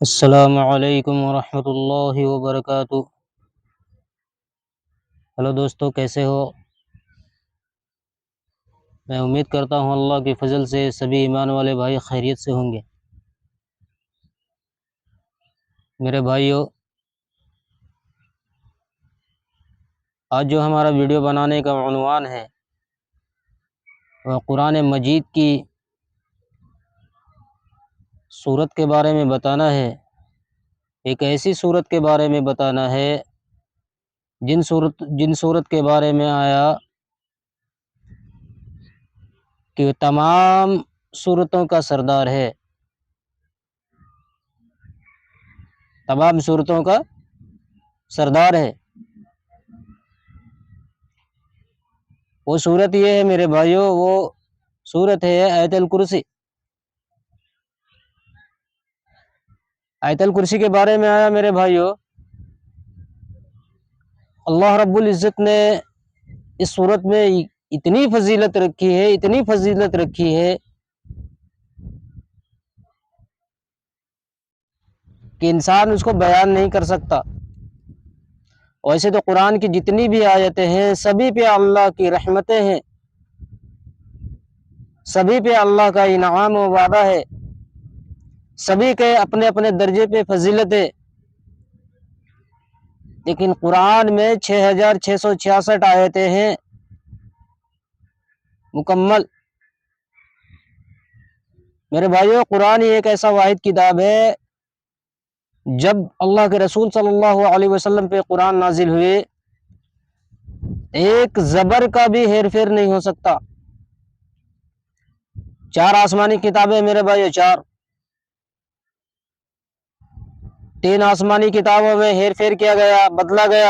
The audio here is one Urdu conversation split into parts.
السلام علیکم ورحمۃ اللہ وبرکاتہ۔ ہلو دوستو، کیسے ہو؟ میں امید کرتا ہوں اللہ کے فضل سے سبھی ایمان والے بھائی خیریت سے ہوں گے۔ میرے بھائیو، آج جو ہمارا ویڈیو بنانے کا عنوان ہے وہ قرآن مجید کی صورت کے بارے میں بتانا ہے۔ ایک ایسی صورت کے بارے میں بتانا ہے جن صورت کے بارے میں آیا کہ تمام صورتوں کا سردار ہے، تمام صورتوں کا سردار ہے۔ وہ صورت یہ ہے میرے بھائیو، وہ صورت ہے آیت الکرسی۔ آیت الکرسی کے بارے میں آیا میرے بھائیو، اللہ رب العزت نے اس صورت میں اتنی فضیلت رکھی ہے کہ انسان اس کو بیان نہیں کر سکتا۔ ویسے تو قرآن کی جتنی بھی آیتیں ہیں سبھی پہ اللہ کی رحمتیں ہیں، سبھی پہ اللہ کا انعام و وعدہ ہے، سبھی کے اپنے اپنے درجے پہ فضیلت ہے۔ لیکن قرآن میں 6666 آیتیں ہیں مکمل۔ میرے بھائیو، قرآن ہی ایک ایسا واحد کتاب ہے، جب اللہ کے رسول صلی اللہ علیہ وسلم پہ قرآن نازل ہوئے ایک زبر کا بھی ہیر پھیر نہیں ہو سکتا۔ 4 آسمانی کتابیں میرے بھائیو، 3 آسمانی کتابوں میں ہیر پھیر کیا گیا، بدلا گیا،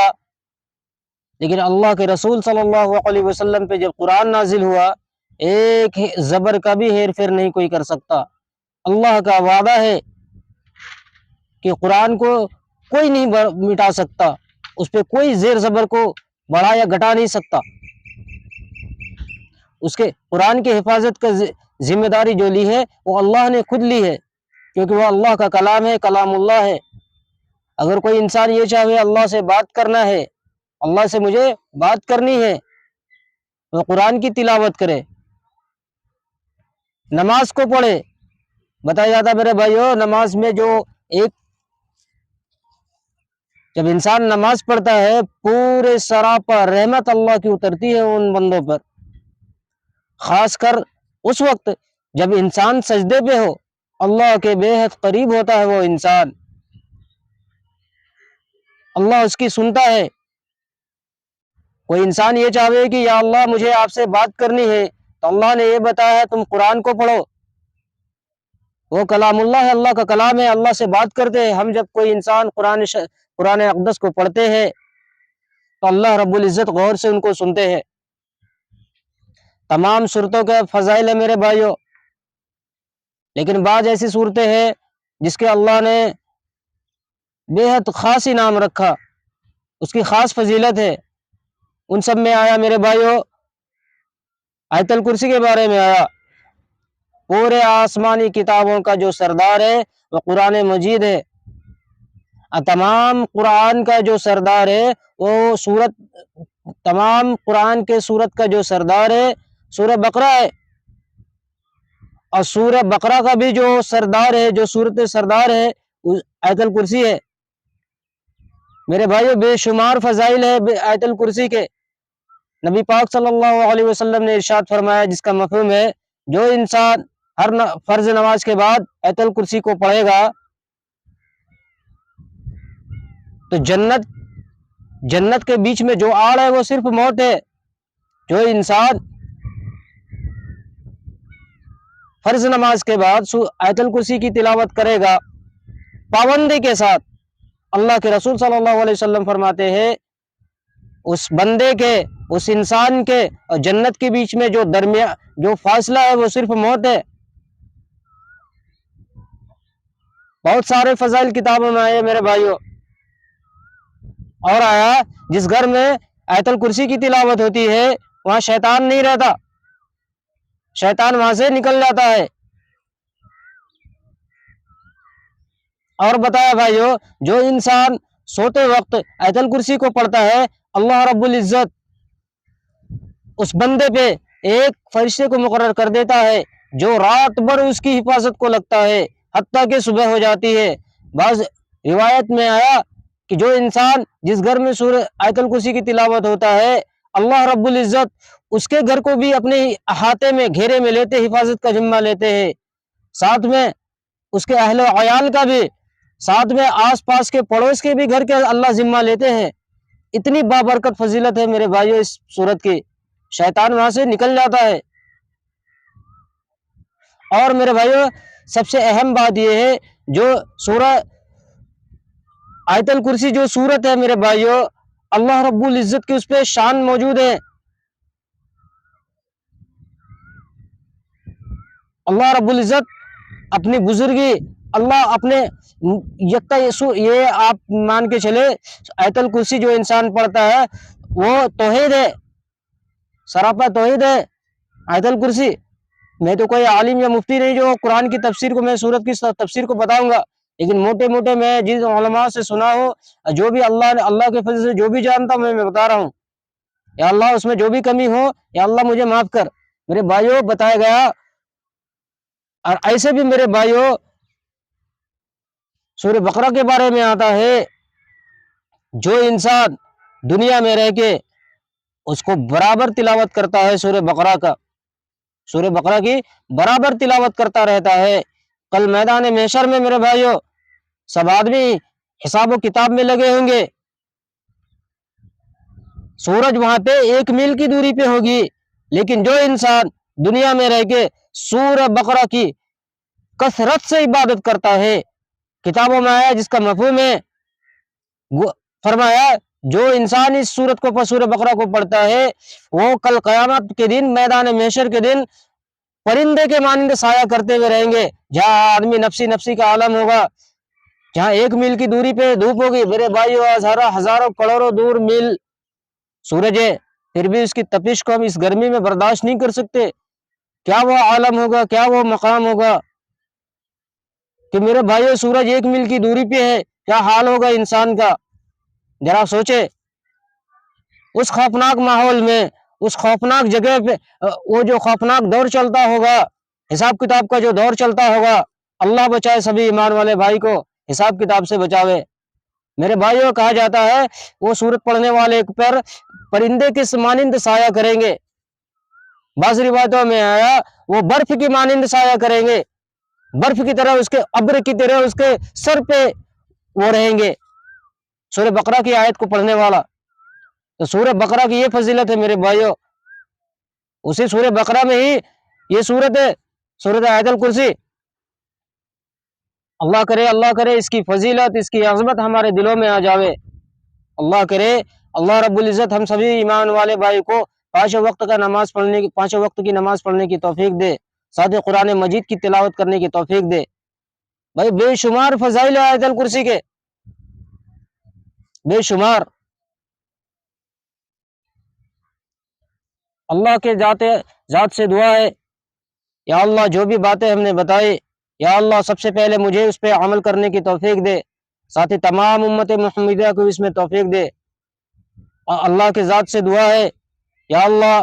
لیکن اللہ کے رسول صلی اللہ علیہ وسلم پہ جب قرآن نازل ہوا ایک زبر کا بھی ہیر پھیر نہیں کوئی کر سکتا۔ اللہ کا وعدہ ہے کہ قرآن کو کوئی نہیں مٹا سکتا، اس پہ کوئی زیر زبر کو بڑھا یا گھٹا نہیں سکتا۔ اس کے قرآن کی حفاظت کا ذمہ داری جو لی ہے وہ اللہ نے خود لی ہے، کیونکہ وہ اللہ کا کلام ہے، کلام اللہ ہے۔ اگر کوئی انسان یہ چاہے اللہ سے بات کرنا ہے، اللہ سے مجھے بات کرنی ہے، وہ قرآن کی تلاوت کرے، نماز کو پڑھے۔ بتایا جاتا میرے بھائیو، نماز میں جب انسان نماز پڑھتا ہے پورے سراپا رحمت اللہ کی اترتی ہے ان بندوں پر، خاص کر اس وقت جب انسان سجدے پہ ہو، اللہ کے بے حد قریب ہوتا ہے وہ انسان، اللہ اس کی سنتا ہے۔ کوئی انسان یہ چاہے کہ یا اللہ مجھے آپ سے بات کرنی ہے، تو اللہ نے یہ بتایا ہے تم قرآن کو پڑھو، وہ کلام اللہ ہے، اللہ کا کلام ہے، اللہ سے بات کرتے ہیں۔ ہم جب کوئی انسان قرآن اقدس کو پڑھتے ہیں تو اللہ رب العزت غور سے ان کو سنتے ہیں۔ تمام صورتوں کے فضائل ہیں میرے بھائیوں، لیکن بعض ایسی صورتیں ہیں جس کے اللہ نے بے حد خاص انعام رکھا، اس کی خاص فضیلت ہے۔ ان سب میں آیا میرے بھائیوں آیت الکرسی کے بارے میں آیا۔ پورے آسمانی کتابوں کا جو سردار ہے وہ قرآن مجید ہے۔ تمام قرآن کا جو سردار ہے وہ تمام قرآن کے سورت کا جو سردار ہے سورہ بقرہ ہے، اور سورہ بقرہ کا بھی جو سردار ہے، جو سورت سردار ہے، آیت الکرسی ہے۔ میرے بھائیو، بے شمار فضائل ہے آیت الکرسی کے۔ نبی پاک صلی اللہ علیہ وسلم نے ارشاد فرمایا، جس کا مفہوم ہے جو انسان ہر فرض نماز کے بعد آیت الکرسی کو پڑھے گا تو جنت کے بیچ میں جو آڑ ہے وہ صرف موت ہے۔ جو انسان فرض نماز کے بعد آیت الکرسی کی تلاوت کرے گا پابندی کے ساتھ، اللہ کے رسول صلی اللہ علیہ وسلم فرماتے ہیں اس بندے کے، اس انسان کے اور جنت کے بیچ میں جو فاصلہ ہے وہ صرف موت ہے۔ بہت سارے فضائل کتابوں میں آئے میرے بھائیوں، اور آیا جس گھر میں آیت الکرسی کی تلاوت ہوتی ہے وہاں شیطان نہیں رہتا، شیطان وہاں سے نکل جاتا ہے۔ اور بتایا بھائیو، جو انسان سوتے وقت آیت الکرسی کو پڑھتا ہے، اللہ رب العزت اس بندے پہ ایک فرشتے کو مقرر کر دیتا ہے جو رات بھر اس کی حفاظت کو لگتا ہے حتیٰ کہ صبح ہو جاتی ہے۔ بعض روایت میں آیا کہ جو انسان جس گھر میں سورہ آیت الکرسی کی تلاوت ہوتا ہے، اللہ رب العزت اس کے گھر کو بھی اپنے احاطے میں، گھیرے میں لیتے، حفاظت کا ذمہ لیتے ہیں، ساتھ میں اس کے اہل و عیال کا بھی، ساتھ میں آس پاس کے پڑوس کے بھی گھر کے اللہ ذمہ لیتے ہیں۔ اتنی بابرکت فضیلت ہے میرے بھائیو اس سورت کی، شیطان وہاں سے نکل جاتا ہے۔ اور میرے بھائیو سب سے اہم بات یہ ہے، جو سورہ آیت الکرسی جو سورت ہے میرے بھائیو، اللہ رب العزت کی اس پہ شان موجود ہے۔ اللہ رب العزت اپنی بزرگی، اللہ اپنے یکتا یہ آپ مان کے چلے، آیت الکرسی جو انسان پڑھتا ہے وہ توحید ہے، سراپا توحید ہے آیت الکرسی۔ میں تو کوئی عالم یا مفتی نہیں جو قرآن کی تفسیر کو، میں سورت کی تفسیر کو بتاؤں گا، لیکن موٹے موٹے میں جن علماء سے سنا ہوں، جو بھی اللہ کے فضل سے جو بھی جانتا ہوں میں بتا رہا ہوں، یا اللہ اس میں جو بھی کمی ہو یا اللہ مجھے معاف کر۔ میرے بھائیوں بتایا گیا، اور ایسے بھی میرے بھائیوں سورہ بقرہ کے بارے میں آتا ہے، جو انسان دنیا میں رہ کے اس کو برابر تلاوت کرتا ہے سورہ بقرہ کی برابر تلاوت کرتا رہتا ہے، کل میدان محشر میں میرے بھائیوں سب آدمی حساب و کتاب میں لگے ہوں گے، سورج وہاں پہ 1 میل کی دوری پہ ہوگی، لیکن جو انسان دنیا میں رہ کے سورہ بقرہ کی کثرت سے عبادت کرتا ہے، کتابوں میں آیا جس کا مفہوم ہے، فرمایا جو انسان اس سورہ بقرہ کو پڑھتا ہے وہ کل قیامت کے دن، میدان محشر کے دن پرندے کے مانند سایہ کرتے ہوئے رہیں گے، جہاں آدمی نفسی نفسی کا عالم ہوگا، جہاں 1 میل کی دوری پہ دھوپ ہوگی، میرے بھائیو ہزاروں کروڑوں دور میل سورج ہے، پھر بھی اس کی تپش کو ہم اس گرمی میں برداشت نہیں کر سکتے، کیا وہ عالم ہوگا، کیا وہ مقام ہوگا کہ میرے بھائیو سورج 1 میل کی دوری پہ ہے، کیا حال ہوگا انسان کا، ذرا سوچے۔ اس خوفناک ماحول میں، اس خوفناک جگہ پہ، وہ جو خوفناک دور چلتا ہوگا، حساب کتاب کا جو دور چلتا ہوگا، اللہ بچائے سبھی ایمان والے بھائی کو حساب کتاب سے بچاوے۔ میرے بھائیوں کہا جاتا ہے وہ سورت پڑھنے والے پر پرندے کے مانند سایہ کریں گے، بعض روایتوں میں آیا وہ برف کی مانند سایہ کریں گے، برف کی طرح، اس کے ابر کی طرح اس کے سر پہ وہ رہیں گے، سورہ بقرہ کی آیت کو پڑھنے والا۔ تو سورہ بقرہ کی یہ فضیلت ہے میرے بھائیوں، اسی سورہ بقرہ میں ہی یہ سورت ہے، سورۃ آیت الکرسی۔ اللہ کرے اس کی فضیلت، اس کی عظمت ہمارے دلوں میں آ جاوے، اللہ کرے اللہ رب العزت ہم سبھی ایمان والے بھائی کو 5 وقت کی نماز پڑھنے کی توفیق دے، ساتھ ہی قرآن مجید کی تلاوت کرنے کی توفیق دے۔ بھائی بے شمار فضائل آیت الکرسی کے، بے شمار۔ اللہ کے ذات سے دعا ہے، یا اللہ جو بھی باتیں ہم نے بتائی، یا اللہ سب سے پہلے مجھے اس پہ عمل کرنے کی توفیق دے، ساتھ ہی تمام امت محمدیہ کو اس میں توفیق دے۔ اور اللہ کے ذات سے دعا ہے، یا اللہ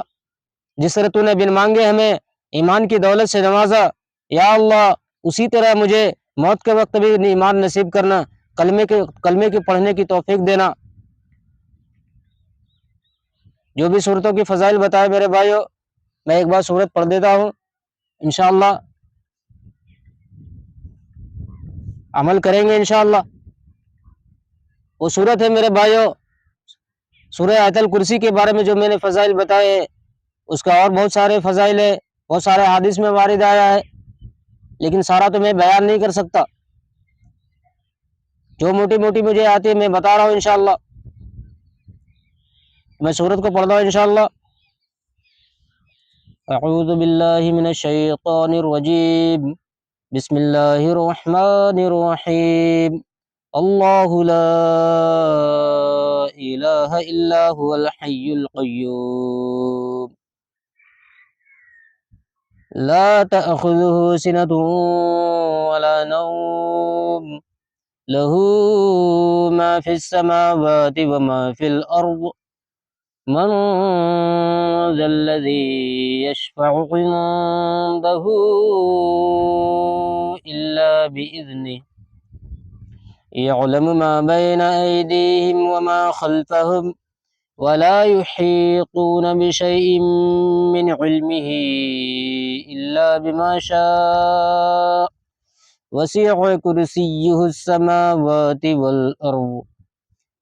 جس طرح تو نے بن مانگے ہمیں ایمان کی دولت سے نوازا، یا اللہ اسی طرح مجھے موت کے وقت بھی ایمان نصیب کرنا، کلمے کے پڑھنے کی توفیق دینا۔ جو بھی صورتوں کی فضائل بتائے میرے بھائیو، میں ایک بار صورت پڑھ دیتا ہوں، انشاءاللہ عمل کریں گے انشاءاللہ۔ وہ صورت ہے میرے بھائیو سورہ آیت الکرسی کے بارے میں، جو میں نے فضائل بتائے ہیں اس کا اور بہت سارے فضائل ہے، بہت سارے حدیث میں وارد آیا ہے، لیکن سارا تو میں بیان نہیں کر سکتا، جو موٹی موٹی مجھے آتی ہے میں بتا رہا ہوں انشاءاللہ۔ میں سورت کو پڑھتا ہوں انشاءاللہ۔ اعوذ باللہ من الشیطان الرجیم، بسم اللہ الرحمن الرحیم، اللہ لا الہ الا هو الحی القیوم، لا تأخذه سنة ولا نوم، له ما في السماوات وما في الأرض من ذا الذي يشفع عنده إلا بإذنه يعلم ما بين أيديهم وما خلفهم ولا يحيطون بشيء من علمه إلا بما شاء وسع كرسيه السماوات والأرض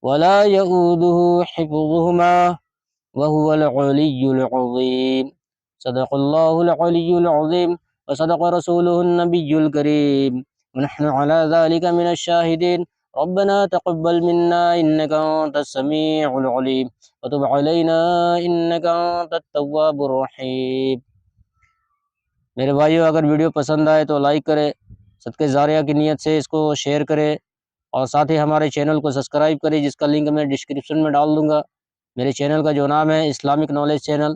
ولا يؤوده حفظهما وهو العلي العظيم صدق الله العلي العظيم وصدق رسوله النبي الكريم ونحن على ذلك من الشاهدين ربنا تقبل منا إنك أنت السميع العليم وتب علينا إنك أنت التواب الرحيم۔ میرے بھائیو، اگر ویڈیو پسند آئے تو لائک کرے، صدقہ جاریہ کی نیت سے اس کو شیئر کرے، اور ساتھ ہی ہمارے چینل کو سبسکرائب کرے، جس کا لنک میں ڈسکرپشن میں ڈال دوں گا۔ میرے چینل کا جو نام ہے اسلامک نالج چینل۔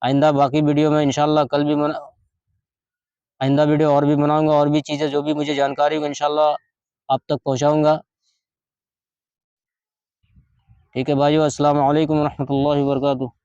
آئندہ باقی ویڈیو میں انشاءاللہ آئندہ ویڈیو اور بھی بناؤں گا، اور بھی چیزیں جو بھی مجھے جانکاری ہوگی انشاءاللہ آپ تک پہنچاؤں گا۔ ٹھیک ہے بھائیو، السلام علیکم ورحمۃ اللہ وبرکاتہ۔